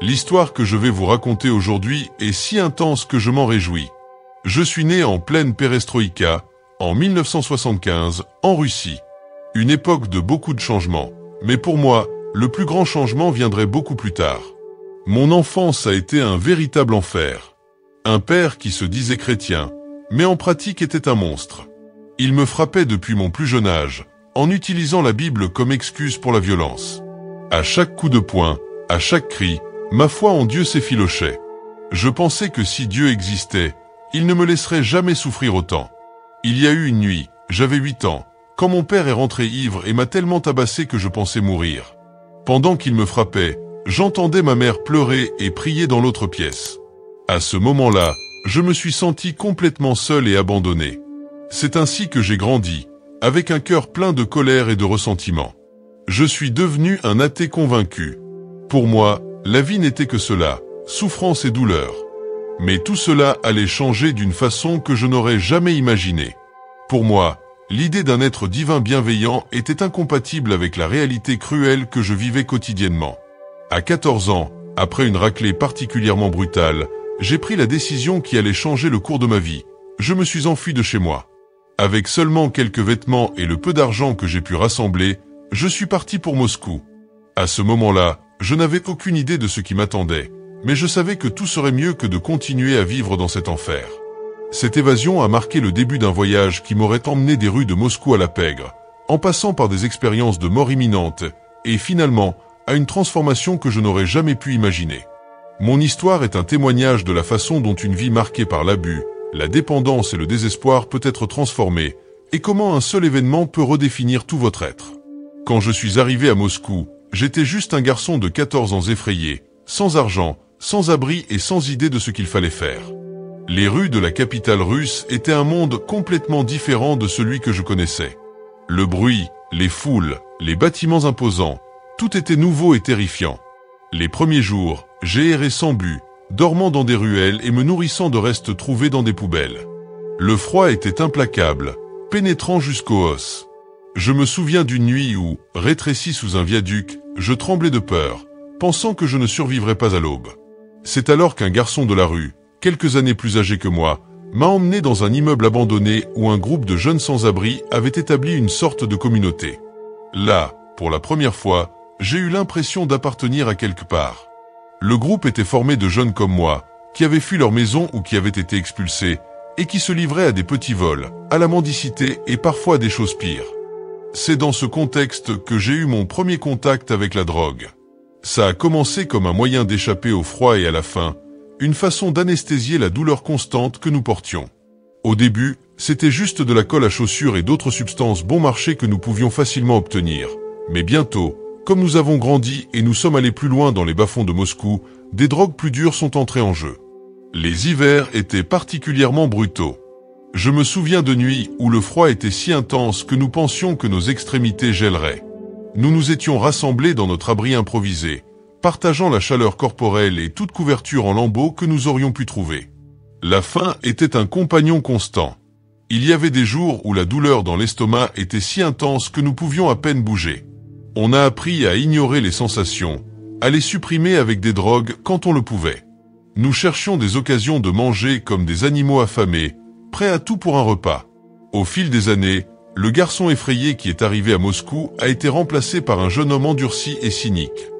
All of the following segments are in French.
L'histoire que je vais vous raconter aujourd'hui est si intense que je m'en réjouis. Je suis né en pleine perestroïka, en 1975, en Russie. Une époque de beaucoup de changements. Mais pour moi, le plus grand changement viendrait beaucoup plus tard. Mon enfance a été un véritable enfer. Un père qui se disait chrétien, mais en pratique était un monstre. Il me frappait depuis mon plus jeune âge, en utilisant la Bible comme excuse pour la violence. À chaque coup de poing, à chaque cri, ma foi en Dieu s'effilochait. Je pensais que si Dieu existait, il ne me laisserait jamais souffrir autant. Il y a eu une nuit, j'avais 8 ans, quand mon père est rentré ivre et m'a tellement tabassé que je pensais mourir. Pendant qu'il me frappait, j'entendais ma mère pleurer et prier dans l'autre pièce. À ce moment-là, je me suis senti complètement seul et abandonné. C'est ainsi que j'ai grandi, avec un cœur plein de colère et de ressentiment. Je suis devenu un athée convaincu. Pour moi, la vie n'était que cela, souffrance et douleur. Mais tout cela allait changer d'une façon que je n'aurais jamais imaginée. Pour moi, l'idée d'un être divin bienveillant était incompatible avec la réalité cruelle que je vivais quotidiennement. À 14 ans, après une raclée particulièrement brutale, j'ai pris la décision qui allait changer le cours de ma vie. Je me suis enfui de chez moi. Avec seulement quelques vêtements et le peu d'argent que j'ai pu rassembler, je suis parti pour Moscou. À ce moment-là, je n'avais aucune idée de ce qui m'attendait, mais je savais que tout serait mieux que de continuer à vivre dans cet enfer. Cette évasion a marqué le début d'un voyage qui m'aurait emmené des rues de Moscou à la pègre, en passant par des expériences de mort imminente, et finalement, à une transformation que je n'aurais jamais pu imaginer. Mon histoire est un témoignage de la façon dont une vie marquée par l'abus, la dépendance et le désespoir peut être transformée, et comment un seul événement peut redéfinir tout votre être. Quand je suis arrivé à Moscou, j'étais juste un garçon de 14 ans effrayé, sans argent, sans abri et sans idée de ce qu'il fallait faire. Les rues de la capitale russe étaient un monde complètement différent de celui que je connaissais. Le bruit, les foules, les bâtiments imposants, tout était nouveau et terrifiant. Les premiers jours, j'ai erré sans but, dormant dans des ruelles et me nourrissant de restes trouvés dans des poubelles. Le froid était implacable, pénétrant jusqu'aux os. Je me souviens d'une nuit où, rétréci sous un viaduc, je tremblais de peur, pensant que je ne survivrais pas à l'aube. C'est alors qu'un garçon de la rue, quelques années plus âgé que moi, m'a emmené dans un immeuble abandonné où un groupe de jeunes sans-abri avait établi une sorte de communauté. Là, pour la première fois, j'ai eu l'impression d'appartenir à quelque part. Le groupe était formé de jeunes comme moi, qui avaient fui leur maison ou qui avaient été expulsés, et qui se livraient à des petits vols, à la mendicité et parfois à des choses pires. C'est dans ce contexte que j'ai eu mon premier contact avec la drogue. Ça a commencé comme un moyen d'échapper au froid et à la faim, une façon d'anesthésier la douleur constante que nous portions. Au début, c'était juste de la colle à chaussures et d'autres substances bon marché que nous pouvions facilement obtenir. Mais bientôt, comme nous avons grandi et nous sommes allés plus loin dans les bas-fonds de Moscou, des drogues plus dures sont entrées en jeu. Les hivers étaient particulièrement brutaux. Je me souviens de nuits où le froid était si intense que nous pensions que nos extrémités gèleraient. Nous nous étions rassemblés dans notre abri improvisé, partageant la chaleur corporelle et toute couverture en lambeaux que nous aurions pu trouver. La faim était un compagnon constant. Il y avait des jours où la douleur dans l'estomac était si intense que nous pouvions à peine bouger. On a appris à ignorer les sensations, à les supprimer avec des drogues quand on le pouvait. Nous cherchions des occasions de manger comme des animaux affamés, prêts à tout pour un repas. Au fil des années, le garçon effrayé qui est arrivé à Moscou a été remplacé par un jeune homme endurci et cynique.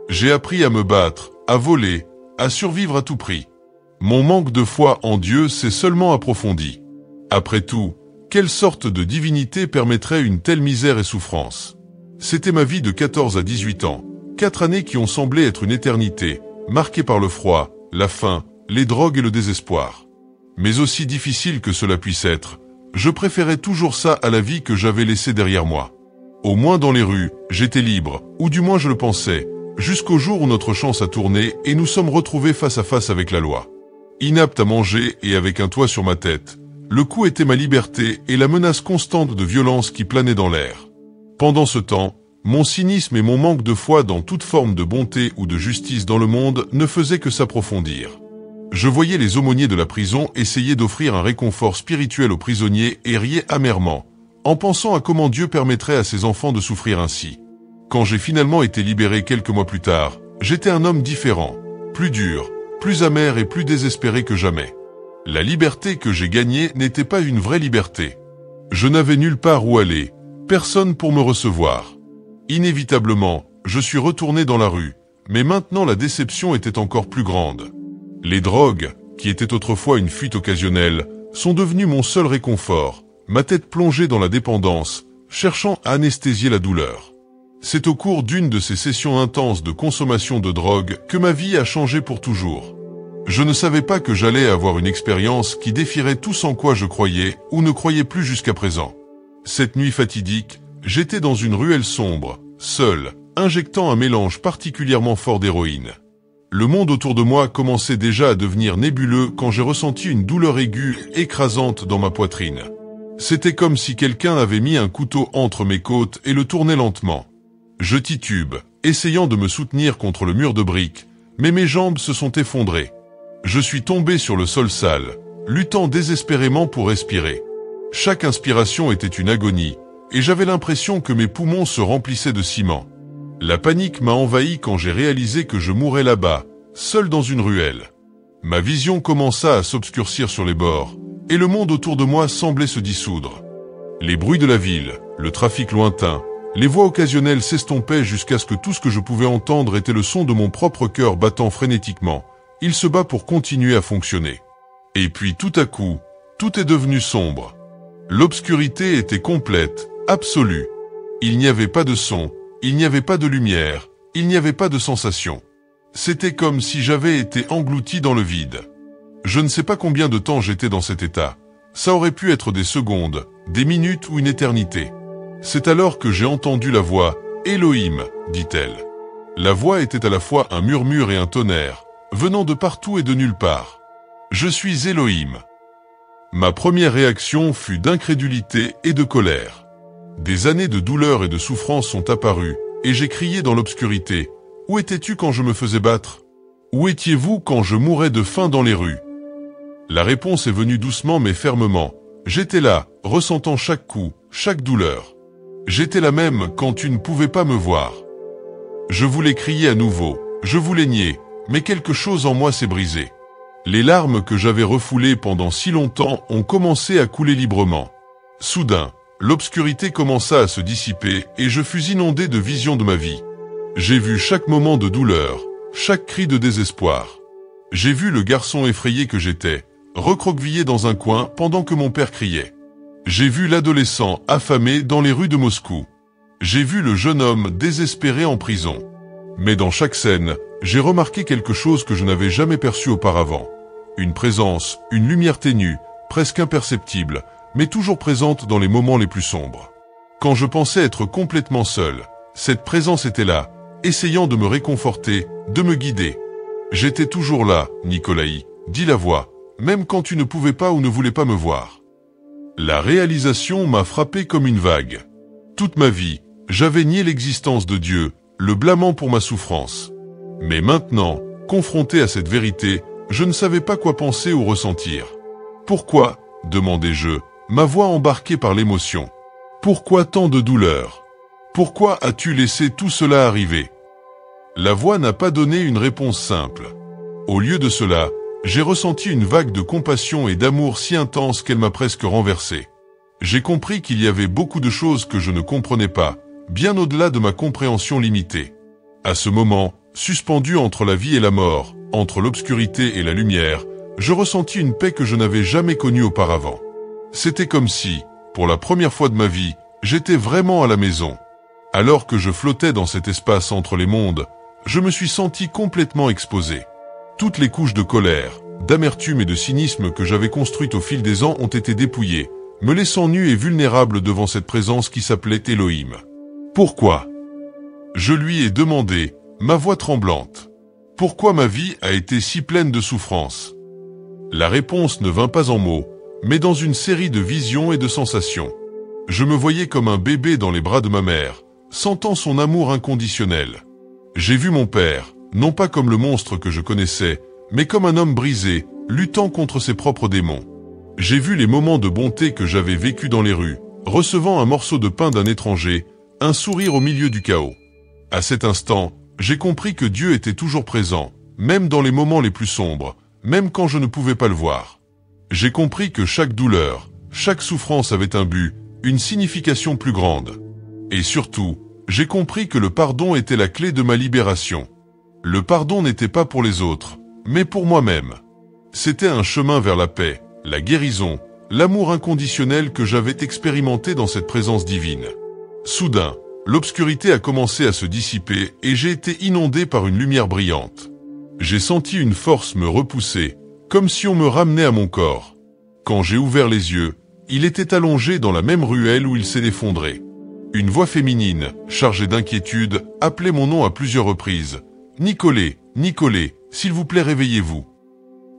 J'ai appris à me battre, à voler, à survivre à tout prix. Mon manque de foi en Dieu s'est seulement approfondi. Après tout, quelle sorte de divinité permettrait une telle misère et souffrance? C'était ma vie de 14 à 18 ans, 4 années qui ont semblé être une éternité, marquées par le froid, la faim, les drogues et le désespoir. Mais aussi difficile que cela puisse être, je préférais toujours ça à la vie que j'avais laissée derrière moi. Au moins dans les rues, j'étais libre, ou du moins je le pensais, jusqu'au jour où notre chance a tourné et nous sommes retrouvés face à face avec la loi. Inapte à manger et avec un toit sur ma tête, le coup était ma liberté et la menace constante de violence qui planait dans l'air. Pendant ce temps, mon cynisme et mon manque de foi dans toute forme de bonté ou de justice dans le monde ne faisaient que s'approfondir. Je voyais les aumôniers de la prison essayer d'offrir un réconfort spirituel aux prisonniers et riais amèrement, en pensant à comment Dieu permettrait à ses enfants de souffrir ainsi. Quand j'ai finalement été libéré quelques mois plus tard, j'étais un homme différent, plus dur, plus amer et plus désespéré que jamais. La liberté que j'ai gagnée n'était pas une vraie liberté. Je n'avais nulle part où aller, personne pour me recevoir. Inévitablement, je suis retourné dans la rue, mais maintenant la déception était encore plus grande. Les drogues, qui étaient autrefois une fuite occasionnelle, sont devenues mon seul réconfort, ma tête plongée dans la dépendance, cherchant à anesthésier la douleur. C'est au cours d'une de ces sessions intenses de consommation de drogue que ma vie a changé pour toujours. Je ne savais pas que j'allais avoir une expérience qui défierait tout ce en quoi je croyais ou ne croyais plus jusqu'à présent. Cette nuit fatidique, j'étais dans une ruelle sombre, seul, injectant un mélange particulièrement fort d'héroïne. Le monde autour de moi commençait déjà à devenir nébuleux quand j'ai ressenti une douleur aiguë écrasante dans ma poitrine. C'était comme si quelqu'un avait mis un couteau entre mes côtes et le tournait lentement. Je titube, essayant de me soutenir contre le mur de briques, mais mes jambes se sont effondrées. Je suis tombé sur le sol sale, luttant désespérément pour respirer. Chaque inspiration était une agonie, et j'avais l'impression que mes poumons se remplissaient de ciment. La panique m'a envahi quand j'ai réalisé que je mourais là-bas, seul dans une ruelle. Ma vision commença à s'obscurcir sur les bords, et le monde autour de moi semblait se dissoudre. Les bruits de la ville, le trafic lointain, les voix occasionnelles s'estompaient jusqu'à ce que tout ce que je pouvais entendre était le son de mon propre cœur battant frénétiquement. Il se bat pour continuer à fonctionner. Et puis tout à coup, tout est devenu sombre. L'obscurité était complète, absolue. Il n'y avait pas de son, il n'y avait pas de lumière, il n'y avait pas de sensation. C'était comme si j'avais été englouti dans le vide. Je ne sais pas combien de temps j'étais dans cet état. Ça aurait pu être des secondes, des minutes ou une éternité. C'est alors que j'ai entendu la voix « Elohim », dit-elle. La voix était à la fois un murmure et un tonnerre, venant de partout et de nulle part. Je suis Elohim. Ma première réaction fut d'incrédulité et de colère. Des années de douleur et de souffrance sont apparues, et j'ai crié dans l'obscurité. Où étais-tu quand je me faisais battre? Où étiez-vous quand je mourais de faim dans les rues? La réponse est venue doucement mais fermement. J'étais là, ressentant chaque coup, chaque douleur. J'étais là même quand tu ne pouvais pas me voir. Je voulais crier à nouveau, je voulais nier, mais quelque chose en moi s'est brisé. Les larmes que j'avais refoulées pendant si longtemps ont commencé à couler librement. Soudain, l'obscurité commença à se dissiper et je fus inondé de visions de ma vie. J'ai vu chaque moment de douleur, chaque cri de désespoir. J'ai vu le garçon effrayé que j'étais, recroquevillé dans un coin pendant que mon père criait. J'ai vu l'adolescent affamé dans les rues de Moscou. J'ai vu le jeune homme désespéré en prison. Mais dans chaque scène, j'ai remarqué quelque chose que je n'avais jamais perçu auparavant. Une présence, une lumière ténue, presque imperceptible, mais toujours présente dans les moments les plus sombres. Quand je pensais être complètement seul, cette présence était là, essayant de me réconforter, de me guider. J'étais toujours là, Nicolaï, dit la voix, même quand tu ne pouvais pas ou ne voulais pas me voir. La réalisation m'a frappé comme une vague. Toute ma vie, j'avais nié l'existence de Dieu, le blâmant pour ma souffrance. Mais maintenant, confronté à cette vérité, je ne savais pas quoi penser ou ressentir. Pourquoi, demandai-je, ma voix embarquée par l'émotion. Pourquoi tant de douleur? Pourquoi as-tu laissé tout cela arriver? La voix n'a pas donné une réponse simple. Au lieu de cela, j'ai ressenti une vague de compassion et d'amour si intense qu'elle m'a presque renversé. J'ai compris qu'il y avait beaucoup de choses que je ne comprenais pas, bien au-delà de ma compréhension limitée. À ce moment, suspendu entre la vie et la mort, entre l'obscurité et la lumière, je ressentis une paix que je n'avais jamais connue auparavant. C'était comme si, pour la première fois de ma vie, j'étais vraiment à la maison. Alors que je flottais dans cet espace entre les mondes, je me suis senti complètement exposé. Toutes les couches de colère, d'amertume et de cynisme que j'avais construites au fil des ans ont été dépouillées, me laissant nu et vulnérable devant cette présence qui s'appelait Elohim. Pourquoi? Je lui ai demandé, ma voix tremblante. Pourquoi ma vie a été si pleine de souffrances? La réponse ne vint pas en mots, mais dans une série de visions et de sensations. Je me voyais comme un bébé dans les bras de ma mère, sentant son amour inconditionnel. J'ai vu mon père, non pas comme le monstre que je connaissais, mais comme un homme brisé, luttant contre ses propres démons. J'ai vu les moments de bonté que j'avais vécus dans les rues, recevant un morceau de pain d'un étranger, un sourire au milieu du chaos. À cet instant, j'ai compris que Dieu était toujours présent, même dans les moments les plus sombres, même quand je ne pouvais pas le voir. J'ai compris que chaque douleur, chaque souffrance avait un but, une signification plus grande. Et surtout, j'ai compris que le pardon était la clé de ma libération. Le pardon n'était pas pour les autres, mais pour moi-même. C'était un chemin vers la paix, la guérison, l'amour inconditionnel que j'avais expérimenté dans cette présence divine. Soudain, l'obscurité a commencé à se dissiper et j'ai été inondé par une lumière brillante. J'ai senti une force me repousser, comme si on me ramenait à mon corps. Quand j'ai ouvert les yeux, il était allongé dans la même ruelle où il s'est effondré. Une voix féminine, chargée d'inquiétude, appelait mon nom à plusieurs reprises. « Nicolet, Nicolet, s'il vous plaît réveillez-vous »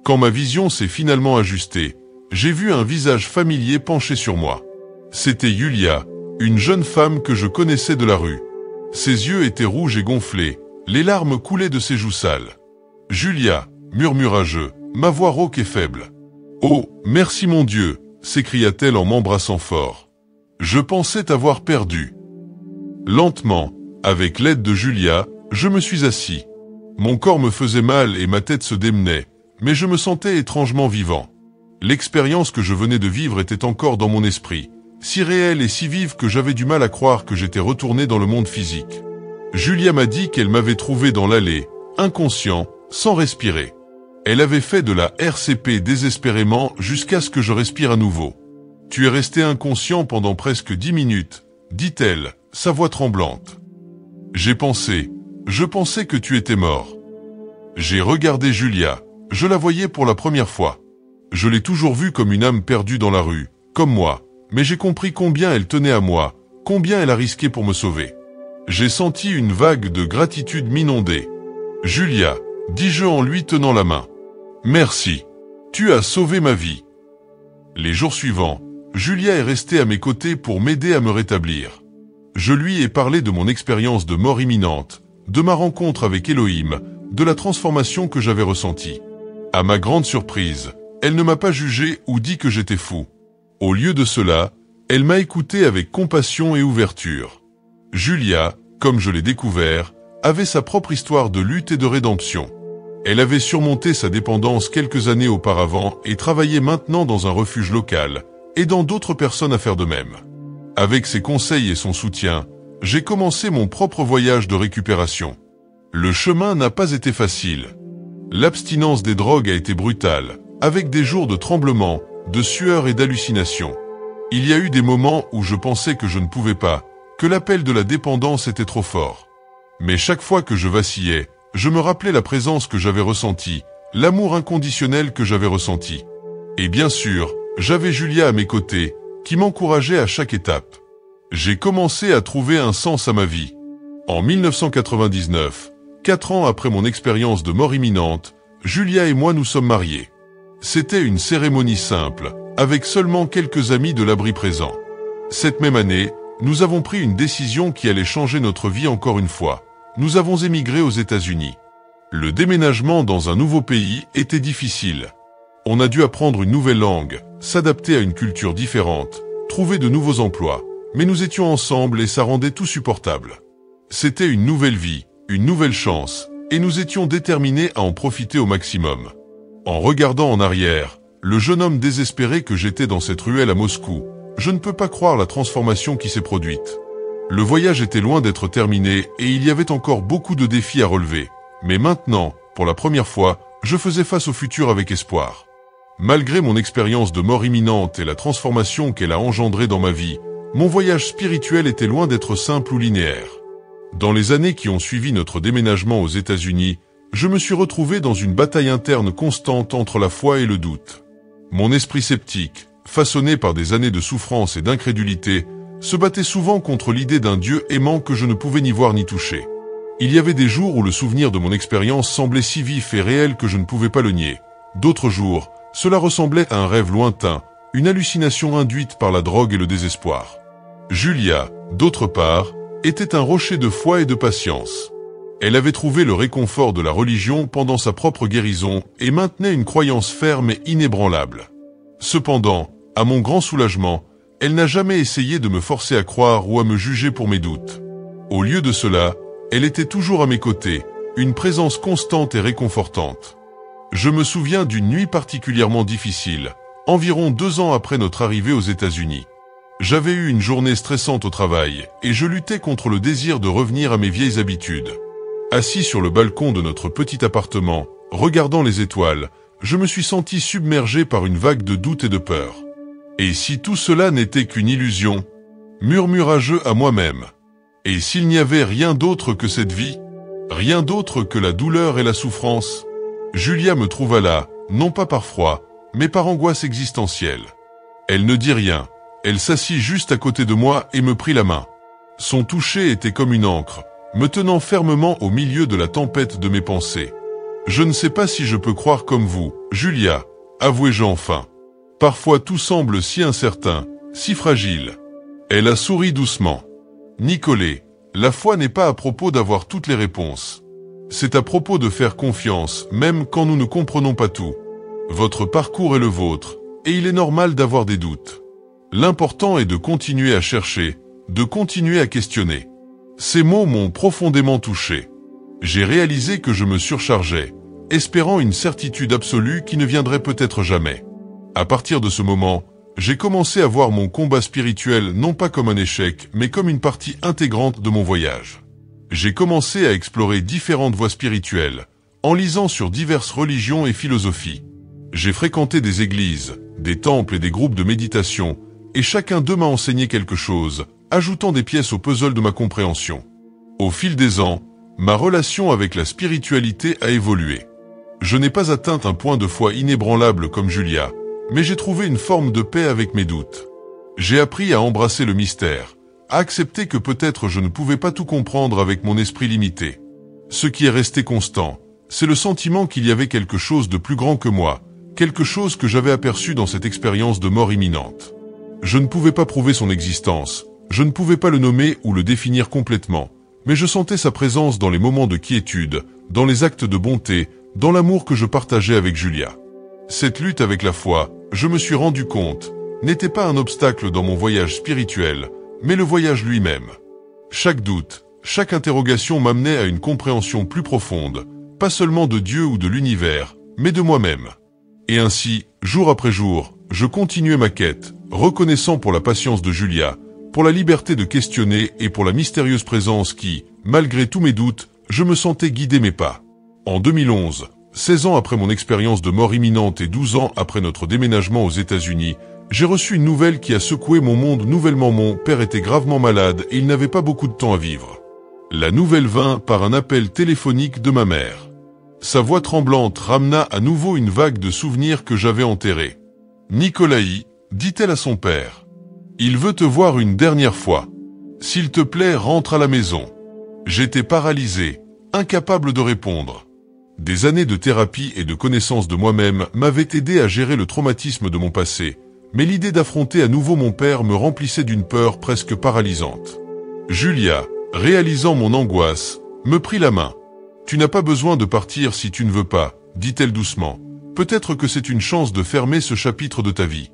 Quand ma vision s'est finalement ajustée, j'ai vu un visage familier penché sur moi. C'était Yulia, une jeune femme que je connaissais de la rue. Ses yeux étaient rouges et gonflés, les larmes coulaient de ses joues sales. « Julia, murmura-je, ma voix rauque et faible. « Oh, merci mon Dieu !» s'écria-t-elle en m'embrassant fort. Je pensais t'avoir perdu. Lentement, avec l'aide de Julia, je me suis assis. Mon corps me faisait mal et ma tête se démenait, mais je me sentais étrangement vivant. L'expérience que je venais de vivre était encore dans mon esprit, si réelle et si vive que j'avais du mal à croire que j'étais retourné dans le monde physique. Julia m'a dit qu'elle m'avait trouvé dans l'allée, inconscient, sans respirer. Elle avait fait de la RCP désespérément jusqu'à ce que je respire à nouveau. « Tu es resté inconscient pendant presque 10 minutes, dit-elle, sa voix tremblante. Je pensais que tu étais mort. J'ai regardé Julia, je la voyais pour la première fois. Je l'ai toujours vue comme une âme perdue dans la rue, comme moi, mais j'ai compris combien elle tenait à moi, combien elle a risqué pour me sauver. J'ai senti une vague de gratitude m'inonder. « Julia, dis-je en lui tenant la main. Merci. Tu as sauvé ma vie. » Les jours suivants, Julia est restée à mes côtés pour m'aider à me rétablir. Je lui ai parlé de mon expérience de mort imminente, de ma rencontre avec Elohim, de la transformation que j'avais ressentie. À ma grande surprise, elle ne m'a pas jugé ou dit que j'étais fou. Au lieu de cela, elle m'a écouté avec compassion et ouverture. Julia, comme je l'ai découvert, avait sa propre histoire de lutte et de rédemption. Elle avait surmonté sa dépendance quelques années auparavant et travaillait maintenant dans un refuge local, aidant d'autres personnes à faire de même. Avec ses conseils et son soutien, j'ai commencé mon propre voyage de récupération. Le chemin n'a pas été facile. L'abstinence des drogues a été brutale, avec des jours de tremblements, de sueur et d'hallucinations. Il y a eu des moments où je pensais que je ne pouvais pas, que l'appel de la dépendance était trop fort. Mais chaque fois que je vacillais, je me rappelais la présence que j'avais ressentie, l'amour inconditionnel que j'avais ressenti. Et bien sûr, j'avais Julia à mes côtés, qui m'encourageait à chaque étape. J'ai commencé à trouver un sens à ma vie. En 1999, 4 ans après mon expérience de mort imminente, Julia et moi nous sommes mariés. C'était une cérémonie simple, avec seulement quelques amis de l'abri présent. Cette même année, nous avons pris une décision qui allait changer notre vie encore une fois. Nous avons émigré aux États-Unis. Le déménagement dans un nouveau pays était difficile. On a dû apprendre une nouvelle langue, s'adapter à une culture différente, trouver de nouveaux emplois, mais nous étions ensemble et ça rendait tout supportable. C'était une nouvelle vie, une nouvelle chance, et nous étions déterminés à en profiter au maximum. En regardant en arrière, le jeune homme désespéré que j'étais dans cette ruelle à Moscou, je ne peux pas croire la transformation qui s'est produite. Le voyage était loin d'être terminé et il y avait encore beaucoup de défis à relever. Mais maintenant, pour la première fois, je faisais face au futur avec espoir. Malgré mon expérience de mort imminente et la transformation qu'elle a engendrée dans ma vie, mon voyage spirituel était loin d'être simple ou linéaire. Dans les années qui ont suivi notre déménagement aux États-Unis, je me suis retrouvé dans une bataille interne constante entre la foi et le doute. Mon esprit sceptique, façonné par des années de souffrance et d'incrédulité, se battait souvent contre l'idée d'un Dieu aimant que je ne pouvais ni voir ni toucher. Il y avait des jours où le souvenir de mon expérience semblait si vif et réel que je ne pouvais pas le nier. D'autres jours, cela ressemblait à un rêve lointain, une hallucination induite par la drogue et le désespoir. Julia, d'autre part, était un rocher de foi et de patience. Elle avait trouvé le réconfort de la religion pendant sa propre guérison et maintenait une croyance ferme et inébranlable. Cependant, à mon grand soulagement, elle n'a jamais essayé de me forcer à croire ou à me juger pour mes doutes. Au lieu de cela, elle était toujours à mes côtés, une présence constante et réconfortante. Je me souviens d'une nuit particulièrement difficile, environ 2 ans après notre arrivée aux États-Unis. J'avais eu une journée stressante au travail, et je luttais contre le désir de revenir à mes vieilles habitudes. Assis sur le balcon de notre petit appartement, regardant les étoiles, je me suis senti submergé par une vague de doute et de peur. Et si tout cela n'était qu'une illusion? Murmura-je à moi-même. Et s'il n'y avait rien d'autre que cette vie? Rien d'autre que la douleur et la souffrance? Julia me trouva là, non pas par froid, mais par angoisse existentielle. Elle ne dit rien, elle s'assit juste à côté de moi et me prit la main. Son toucher était comme une ancre, me tenant fermement au milieu de la tempête de mes pensées. Je ne sais pas si je peux croire comme vous, Julia, avouai-je enfin. Parfois tout semble si incertain, si fragile. Elle a souri doucement. Nicolet, la foi n'est pas à propos d'avoir toutes les réponses. C'est à propos de faire confiance, même quand nous ne comprenons pas tout. Votre parcours est le vôtre, et il est normal d'avoir des doutes. L'important est de continuer à chercher, de continuer à questionner. Ces mots m'ont profondément touché. J'ai réalisé que je me surchargeais, espérant une certitude absolue qui ne viendrait peut-être jamais. À partir de ce moment, j'ai commencé à voir mon combat spirituel non pas comme un échec, mais comme une partie intégrante de mon voyage. J'ai commencé à explorer différentes voies spirituelles, en lisant sur diverses religions et philosophies. J'ai fréquenté des églises, des temples et des groupes de méditation, et chacun d'eux m'a enseigné quelque chose, ajoutant des pièces au puzzle de ma compréhension. Au fil des ans, ma relation avec la spiritualité a évolué. Je n'ai pas atteint un point de foi inébranlable comme Julia, mais j'ai trouvé une forme de paix avec mes doutes. J'ai appris à embrasser le mystère, à accepter que peut-être je ne pouvais pas tout comprendre avec mon esprit limité. Ce qui est resté constant, c'est le sentiment qu'il y avait quelque chose de plus grand que moi, quelque chose que j'avais aperçu dans cette expérience de mort imminente. Je ne pouvais pas prouver son existence, je ne pouvais pas le nommer ou le définir complètement, mais je sentais sa présence dans les moments de quiétude, dans les actes de bonté, dans l'amour que je partageais avec Julia. Cette lutte avec la foi, je me suis rendu compte, n'était pas un obstacle dans mon voyage spirituel, mais le voyage lui-même. Chaque doute, chaque interrogation m'amenait à une compréhension plus profonde, pas seulement de Dieu ou de l'univers, mais de moi-même. Et ainsi, jour après jour, je continuais ma quête, reconnaissant pour la patience de Julia, pour la liberté de questionner et pour la mystérieuse présence qui, malgré tous mes doutes, je me sentais guider mes pas. En 2011, 16 ans après mon expérience de mort imminente et 12 ans après notre déménagement aux États-Unis, j'ai reçu une nouvelle qui a secoué mon monde nouvellement. Mon père était gravement malade et il n'avait pas beaucoup de temps à vivre. La nouvelle vint par un appel téléphonique de ma mère. Sa voix tremblante ramena à nouveau une vague de souvenirs que j'avais enterrés. « Nicolas, dit-elle à son père, il veut te voir une dernière fois. S'il te plaît, rentre à la maison. » J'étais paralysé, incapable de répondre. Des années de thérapie et de connaissance de moi-même m'avaient aidé à gérer le traumatisme de mon passé, mais l'idée d'affronter à nouveau mon père me remplissait d'une peur presque paralysante. Julia, réalisant mon angoisse, me prit la main. « Tu n'as pas besoin de partir si tu ne veux pas, » dit-elle doucement. « Peut-être que c'est une chance de fermer ce chapitre de ta vie. »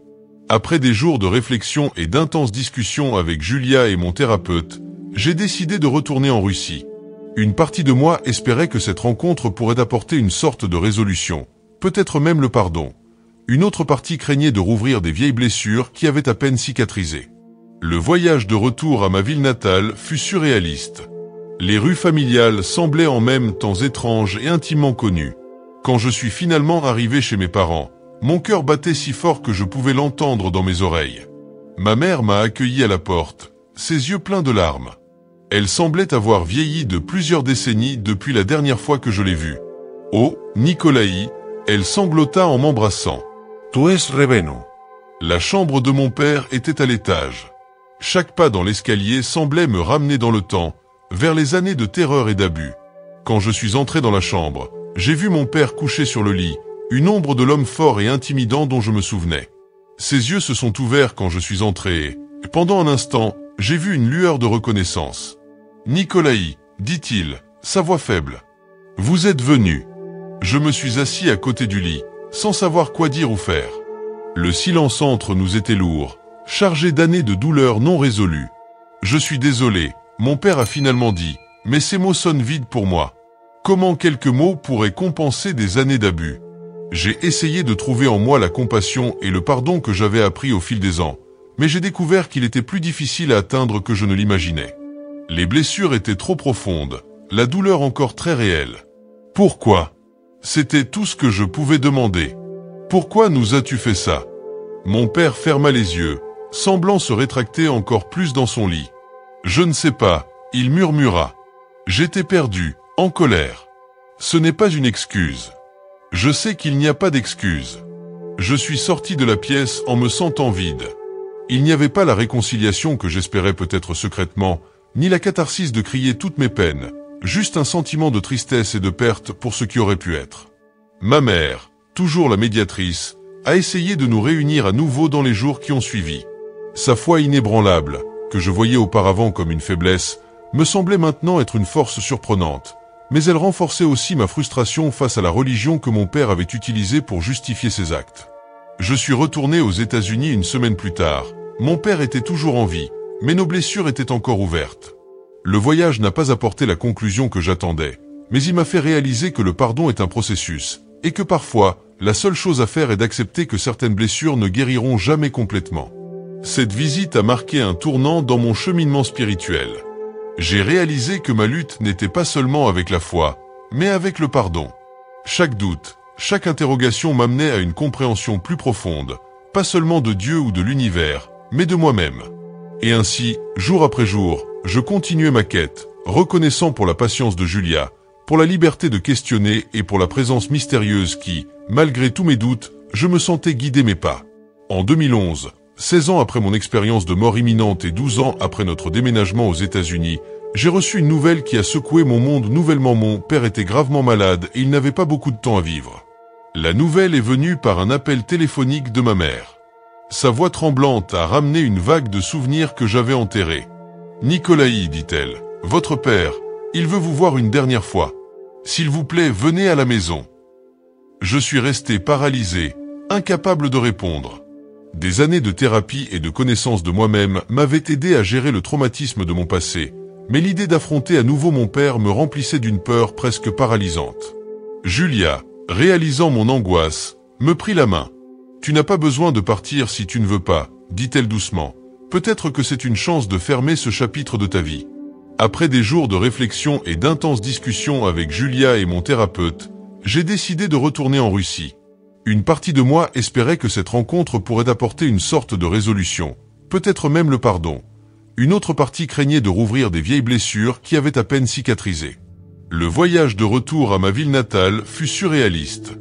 Après des jours de réflexion et d'intenses discussions avec Julia et mon thérapeute, j'ai décidé de retourner en Russie. Une partie de moi espérait que cette rencontre pourrait apporter une sorte de résolution, peut-être même le pardon. Une autre partie craignait de rouvrir des vieilles blessures qui avaient à peine cicatrisé. Le voyage de retour à ma ville natale fut surréaliste. Les rues familiales semblaient en même temps étranges et intimement connues. Quand je suis finalement arrivé chez mes parents, mon cœur battait si fort que je pouvais l'entendre dans mes oreilles. Ma mère m'a accueilli à la porte, ses yeux pleins de larmes. Elle semblait avoir vieilli de plusieurs décennies depuis la dernière fois que je l'ai vue. « Oh, Nicolas !» elle sanglota en m'embrassant. « Tu es revenu !» La chambre de mon père était à l'étage. Chaque pas dans l'escalier semblait me ramener dans le temps, vers les années de terreur et d'abus. Quand je suis entré dans la chambre, j'ai vu mon père couché sur le lit, une ombre de l'homme fort et intimidant dont je me souvenais. Ses yeux se sont ouverts quand je suis entré et, pendant un instant, j'ai vu une lueur de reconnaissance. « Nicolas, dit-il, sa voix faible. Vous êtes venu. » Je me suis assis à côté du lit, sans savoir quoi dire ou faire. Le silence entre nous était lourd, chargé d'années de douleurs non résolues. « Je suis désolé, mon père a finalement dit, mais ces mots sonnent vides pour moi. Comment quelques mots pourraient compenser des années d'abus? J'ai essayé de trouver en moi la compassion et le pardon que j'avais appris au fil des ans, mais j'ai découvert qu'il était plus difficile à atteindre que je ne l'imaginais. Les blessures étaient trop profondes, la douleur encore très réelle. Pourquoi? C'était tout ce que je pouvais demander. Pourquoi nous as-tu fait ça? Mon père ferma les yeux, semblant se rétracter encore plus dans son lit. Je ne sais pas, il murmura. J'étais perdu, en colère. Ce n'est pas une excuse. Je sais qu'il n'y a pas d'excuse. Je suis sorti de la pièce en me sentant vide. Il n'y avait pas la réconciliation que j'espérais peut-être secrètement, ni la catharsis de crier toutes mes peines, juste un sentiment de tristesse et de perte pour ce qui aurait pu être. Ma mère, toujours la médiatrice, a essayé de nous réunir à nouveau dans les jours qui ont suivi. Sa foi inébranlable, que je voyais auparavant comme une faiblesse, me semblait maintenant être une force surprenante, mais elle renforçait aussi ma frustration face à la religion que mon père avait utilisée pour justifier ses actes. Je suis retourné aux États-Unis une semaine plus tard. Mon père était toujours en vie, mais nos blessures étaient encore ouvertes. Le voyage n'a pas apporté la conclusion que j'attendais, mais il m'a fait réaliser que le pardon est un processus, et que parfois, la seule chose à faire est d'accepter que certaines blessures ne guériront jamais complètement. Cette visite a marqué un tournant dans mon cheminement spirituel. J'ai réalisé que ma lutte n'était pas seulement avec la foi, mais avec le pardon. Chaque doute, chaque interrogation m'amenait à une compréhension plus profonde, pas seulement de Dieu ou de l'univers, mais de moi-même. Et ainsi, jour après jour, je continuais ma quête, reconnaissant pour la patience de Julia, pour la liberté de questionner et pour la présence mystérieuse qui, malgré tous mes doutes, je me sentais guider mes pas. En 2011, 16 ans après mon expérience de mort imminente et 12 ans après notre déménagement aux États-Unis, j'ai reçu une nouvelle qui a secoué mon monde nouvellement. Mon père était gravement malade et il n'avait pas beaucoup de temps à vivre. La nouvelle est venue par un appel téléphonique de ma mère. Sa voix tremblante a ramené une vague de souvenirs que j'avais enterrés. « Nicolaï, dit-elle, votre père, il veut vous voir une dernière fois. S'il vous plaît, venez à la maison. » Je suis resté paralysé, incapable de répondre. Des années de thérapie et de connaissance de moi-même m'avaient aidé à gérer le traumatisme de mon passé, mais l'idée d'affronter à nouveau mon père me remplissait d'une peur presque paralysante. Julia, réalisant mon angoisse, me prit la main. « Tu n'as pas besoin de partir si tu ne veux pas, dit-elle doucement. Peut-être que c'est une chance de fermer ce chapitre de ta vie. » Après des jours de réflexion et d'intenses discussions avec Julia et mon thérapeute, j'ai décidé de retourner en Russie. Une partie de moi espérait que cette rencontre pourrait apporter une sorte de résolution, peut-être même le pardon. Une autre partie craignait de rouvrir des vieilles blessures qui avaient à peine cicatrisé. Le voyage de retour à ma ville natale fut surréaliste.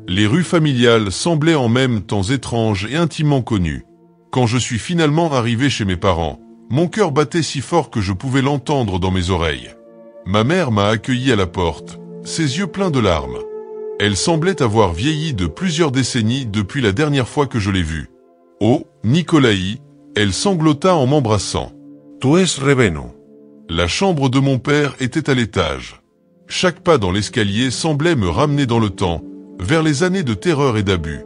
Les rues familiales semblaient en même temps étranges et intimement connues. Quand je suis finalement arrivé chez mes parents, mon cœur battait si fort que je pouvais l'entendre dans mes oreilles. Ma mère m'a accueilli à la porte, ses yeux pleins de larmes. Elle semblait avoir vieilli de plusieurs décennies depuis la dernière fois que je l'ai vue. « Oh, Nicolaï !» elle sanglota en m'embrassant. « Tu es revenu !» La chambre de mon père était à l'étage. Chaque pas dans l'escalier semblait me ramener dans le temps, vers les années de terreur et d'abus.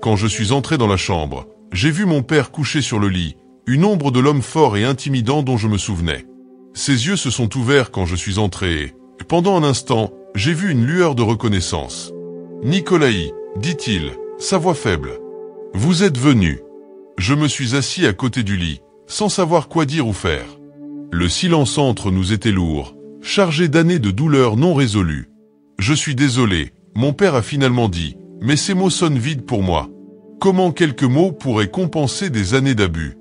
Quand je suis entré dans la chambre, j'ai vu mon père couché sur le lit, une ombre de l'homme fort et intimidant dont je me souvenais. Ses yeux se sont ouverts quand je suis entré et, pendant un instant, j'ai vu une lueur de reconnaissance. « Nicolaï, dit-il, sa voix faible. Vous êtes venu. » Je me suis assis à côté du lit, sans savoir quoi dire ou faire. Le silence entre nous était lourd, chargé d'années de douleurs non résolues. « Je suis désolé, mon père a finalement dit, mais ces mots sonnent vides pour moi. Comment quelques mots pourraient compenser des années d'abus? »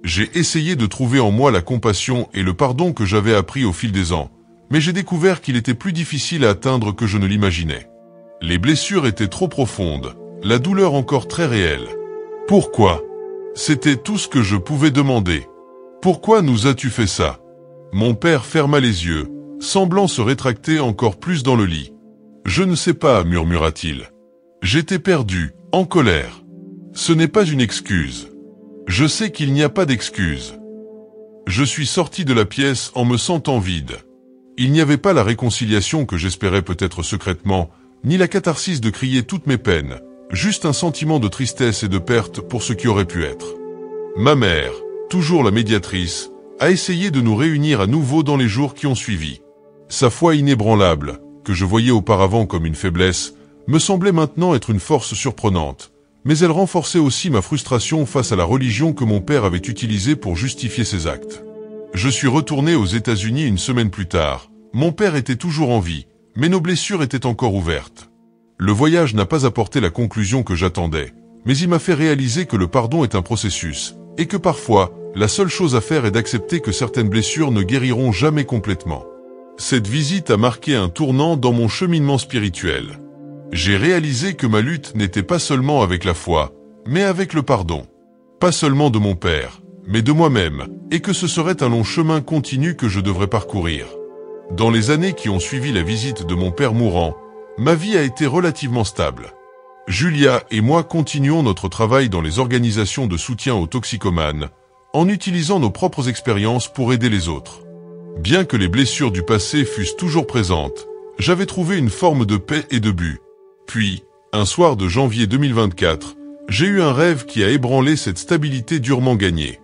J'ai essayé de trouver en moi la compassion et le pardon que j'avais appris au fil des ans, mais j'ai découvert qu'il était plus difficile à atteindre que je ne l'imaginais. Les blessures étaient trop profondes, la douleur encore très réelle. Pourquoi? C'était tout ce que je pouvais demander. Pourquoi nous as-tu fait ça? Mon père ferma les yeux, semblant se rétracter encore plus dans le lit. Je ne sais pas, murmura-t-il. J'étais perdu, en colère. Ce n'est pas une excuse. Je sais qu'il n'y a pas d'excuse. Je suis sorti de la pièce en me sentant vide. Il n'y avait pas la réconciliation que j'espérais peut-être secrètement, ni la catharsis de crier toutes mes peines, juste un sentiment de tristesse et de perte pour ce qui aurait pu être. Ma mère, toujours la médiatrice, a essayé de nous réunir à nouveau dans les jours qui ont suivi. Sa foi inébranlable, que je voyais auparavant comme une faiblesse, me semblait maintenant être une force surprenante, mais elle renforçait aussi ma frustration face à la religion que mon père avait utilisée pour justifier ses actes. Je suis retourné aux États-Unis une semaine plus tard. Mon père était toujours en vie, mais nos blessures étaient encore ouvertes. Le voyage n'a pas apporté la conclusion que j'attendais, mais il m'a fait réaliser que le pardon est un processus, et que parfois, la seule chose à faire est d'accepter que certaines blessures ne guériront jamais complètement. Cette visite a marqué un tournant dans mon cheminement spirituel. J'ai réalisé que ma lutte n'était pas seulement avec la foi, mais avec le pardon. Pas seulement de mon père, mais de moi-même, et que ce serait un long chemin continu que je devrais parcourir. Dans les années qui ont suivi la visite de mon père mourant, ma vie a été relativement stable. Julia et moi continuons notre travail dans les organisations de soutien aux toxicomanes, en utilisant nos propres expériences pour aider les autres. Bien que les blessures du passé fussent toujours présentes, j'avais trouvé une forme de paix et de but. Puis, un soir de janvier 2024, j'ai eu un rêve qui a ébranlé cette stabilité durement gagnée.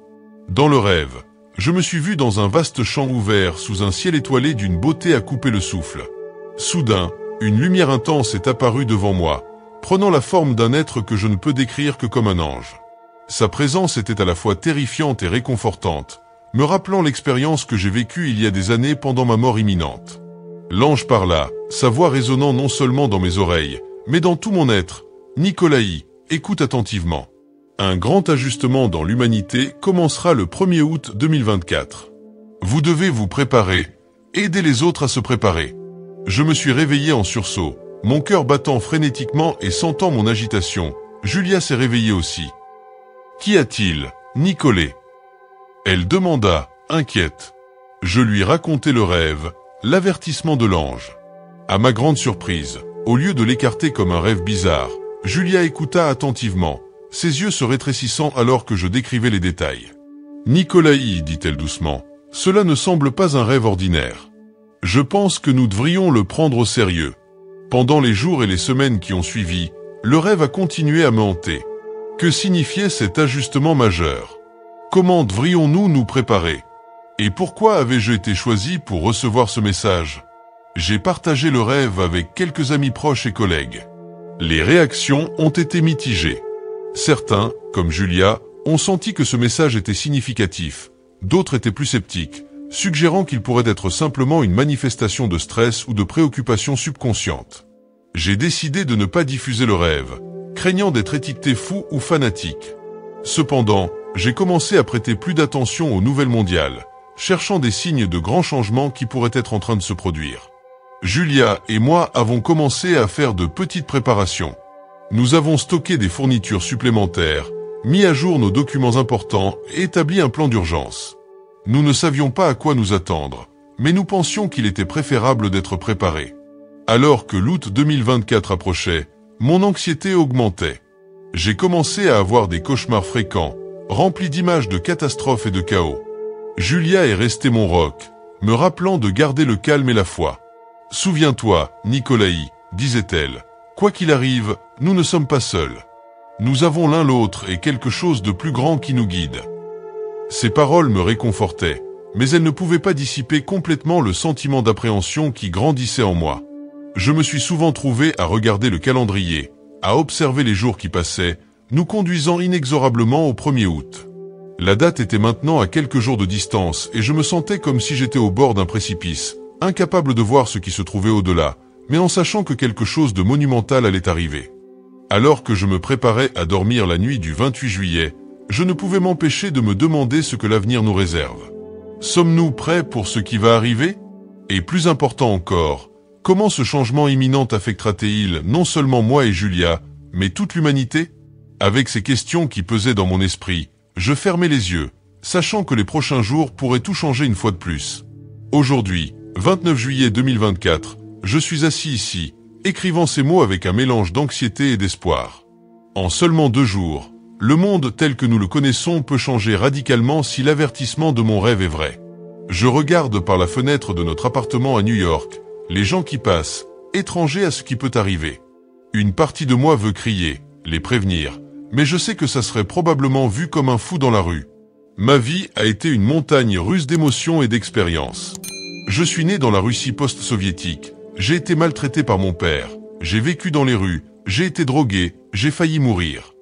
Dans le rêve, je me suis vu dans un vaste champ ouvert sous un ciel étoilé d'une beauté à couper le souffle. Soudain, une lumière intense est apparue devant moi, prenant la forme d'un être que je ne peux décrire que comme un ange. Sa présence était à la fois terrifiante et réconfortante, me rappelant l'expérience que j'ai vécue il y a des années pendant ma mort imminente. L'ange parla, sa voix résonnant non seulement dans mes oreilles, mais dans tout mon être. « Nicolaï, écoute attentivement. Un grand ajustement dans l'humanité commencera le 1er août 2024. Vous devez vous préparer, aider les autres à se préparer. » Je me suis réveillé en sursaut, mon cœur battant frénétiquement et sentant mon agitation. Julia s'est réveillée aussi. « Qu'y a-t-il, Nicolet ?» Elle demanda, inquiète. Je lui racontai le rêve, l'avertissement de l'ange. À ma grande surprise, au lieu de l'écarter comme un rêve bizarre, Julia écouta attentivement, ses yeux se rétrécissant alors que je décrivais les détails. « Nicolaï, dit-elle doucement, cela ne semble pas un rêve ordinaire. Je pense que nous devrions le prendre au sérieux. » Pendant les jours et les semaines qui ont suivi, le rêve a continué à me hanter. Que signifiait cet ajustement majeur? Comment devrions-nous nous préparer? Et pourquoi avais-je été choisi pour recevoir ce message? J'ai partagé le rêve avec quelques amis proches et collègues. Les réactions ont été mitigées. Certains, comme Julia, ont senti que ce message était significatif. D'autres étaient plus sceptiques, suggérant qu'il pourrait être simplement une manifestation de stress ou de préoccupation subconsciente. J'ai décidé de ne pas diffuser le rêve, craignant d'être étiqueté fou ou fanatique. Cependant, j'ai commencé à prêter plus d'attention aux nouvelles mondiales, cherchant des signes de grands changements qui pourraient être en train de se produire. Julia et moi avons commencé à faire de petites préparations. Nous avons stocké des fournitures supplémentaires, mis à jour nos documents importants et établi un plan d'urgence. Nous ne savions pas à quoi nous attendre, mais nous pensions qu'il était préférable d'être préparés. Alors que l'août 2024 approchait, mon anxiété augmentait. J'ai commencé à avoir des cauchemars fréquents, remplis d'images de catastrophes et de chaos. Julia est restée mon roc, me rappelant de garder le calme et la foi. « Souviens-toi, Nicolaï, disait-elle, quoi qu'il arrive, nous ne sommes pas seuls. Nous avons l'un l'autre et quelque chose de plus grand qui nous guide. » Ces paroles me réconfortaient, mais elles ne pouvaient pas dissiper complètement le sentiment d'appréhension qui grandissait en moi. Je me suis souvent trouvé à regarder le calendrier, à observer les jours qui passaient, nous conduisant inexorablement au 1er août. La date était maintenant à quelques jours de distance et je me sentais comme si j'étais au bord d'un précipice, incapable de voir ce qui se trouvait au-delà, mais en sachant que quelque chose de monumental allait arriver. Alors que je me préparais à dormir la nuit du 28 juillet, je ne pouvais m'empêcher de me demander ce que l'avenir nous réserve. Sommes-nous prêts pour ce qui va arriver? Et plus important encore, comment ce changement imminent affectera-t-il non seulement moi et Julia, mais toute l'humanité? Avec ces questions qui pesaient dans mon esprit, je fermais les yeux, sachant que les prochains jours pourraient tout changer une fois de plus. Aujourd'hui, 29 juillet 2024, je suis assis ici, écrivant ces mots avec un mélange d'anxiété et d'espoir. En seulement 2 jours, le monde tel que nous le connaissons peut changer radicalement si l'avertissement de mon rêve est vrai. Je regarde par la fenêtre de notre appartement à New York, les gens qui passent, étrangers à ce qui peut arriver. Une partie de moi veut crier, les prévenir, mais je sais que ça serait probablement vu comme un fou dans la rue. Ma vie a été une montagne russe d'émotions et d'expériences. Je suis né dans la Russie post-soviétique, J'ai été maltraité par mon père, j'ai vécu dans les rues, j'ai été drogué, j'ai failli mourir.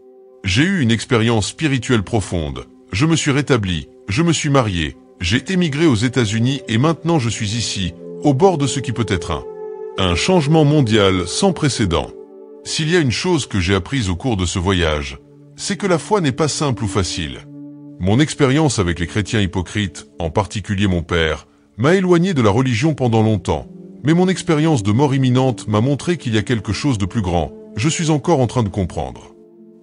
J'ai eu une expérience spirituelle profonde, je me suis rétabli, je me suis marié, j'ai émigré aux États-Unis et maintenant je suis ici, au bord de ce qui peut être un changement mondial sans précédent. S'il y a une chose que j'ai apprise au cours de ce voyage, c'est que la foi n'est pas simple ou facile. Mon expérience avec les chrétiens hypocrites, en particulier mon père, m'a éloigné de la religion pendant longtemps, mais mon expérience de mort imminente m'a montré qu'il y a quelque chose de plus grand, je suis encore en train de comprendre.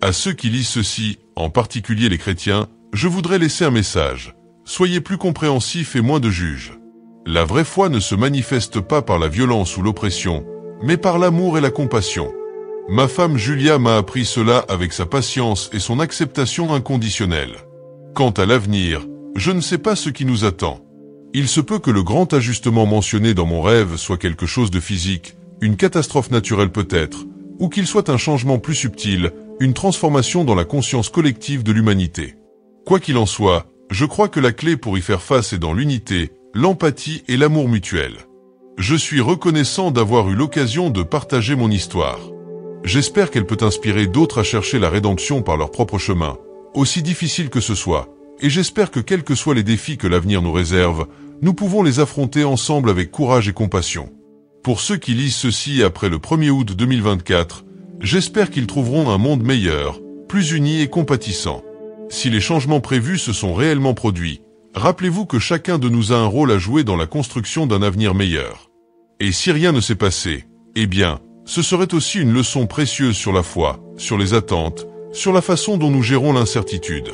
À ceux qui lisent ceci, en particulier les chrétiens, je voudrais laisser un message. Soyez plus compréhensifs et moins de juges. La vraie foi ne se manifeste pas par la violence ou l'oppression, mais par l'amour et la compassion. Ma femme Julia m'a appris cela avec sa patience et son acceptation inconditionnelle. Quant à l'avenir, je ne sais pas ce qui nous attend. Il se peut que le grand ajustement mentionné dans mon rêve soit quelque chose de physique, une catastrophe naturelle peut-être, ou qu'il soit un changement plus subtil, une transformation dans la conscience collective de l'humanité. Quoi qu'il en soit, je crois que la clé pour y faire face est dans l'unité, l'empathie et l'amour mutuel. Je suis reconnaissant d'avoir eu l'occasion de partager mon histoire. J'espère qu'elle peut inspirer d'autres à chercher la rédemption par leur propre chemin, aussi difficile que ce soit, et j'espère que quels que soient les défis que l'avenir nous réserve, nous pouvons les affronter ensemble avec courage et compassion. Pour ceux qui lisent ceci après le 1er août 2024, j'espère qu'ils trouveront un monde meilleur, plus uni et compatissant. Si les changements prévus se sont réellement produits, rappelez-vous que chacun de nous a un rôle à jouer dans la construction d'un avenir meilleur. Et si rien ne s'est passé, eh bien, ce serait aussi une leçon précieuse sur la foi, sur les attentes, sur la façon dont nous gérons l'incertitude.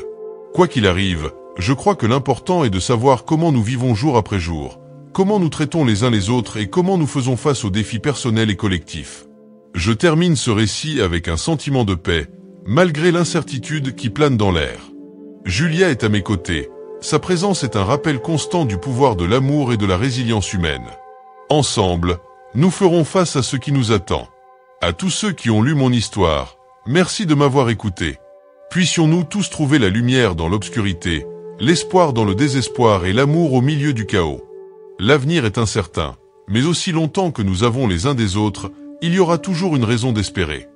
Quoi qu'il arrive, je crois que l'important est de savoir comment nous vivons jour après jour, comment nous traitons les uns les autres et comment nous faisons face aux défis personnels et collectifs. Je termine ce récit avec un sentiment de paix, malgré l'incertitude qui plane dans l'air. Julia est à mes côtés. Sa présence est un rappel constant du pouvoir de l'amour et de la résilience humaine. Ensemble, nous ferons face à ce qui nous attend. À tous ceux qui ont lu mon histoire, merci de m'avoir écouté. Puissions-nous tous trouver la lumière dans l'obscurité, l'espoir dans le désespoir et l'amour au milieu du chaos. L'avenir est incertain, mais aussi longtemps que nous avons les uns des autres, il y aura toujours une raison d'espérer.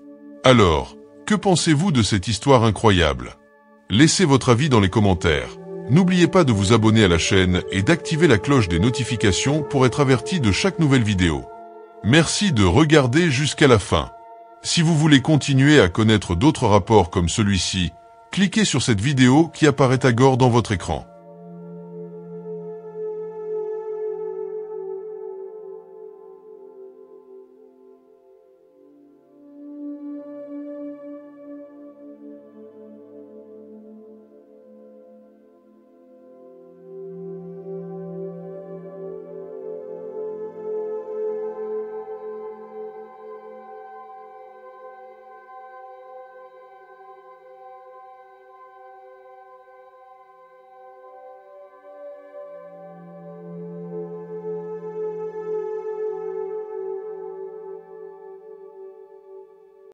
Alors, que pensez-vous de cette histoire incroyable? Laissez votre avis dans les commentaires. N'oubliez pas de vous abonner à la chaîne et d'activer la cloche des notifications pour être averti de chaque nouvelle vidéo. Merci de regarder jusqu'à la fin. Si vous voulez continuer à connaître d'autres rapports comme celui-ci, cliquez sur cette vidéo qui apparaît à gauche dans votre écran.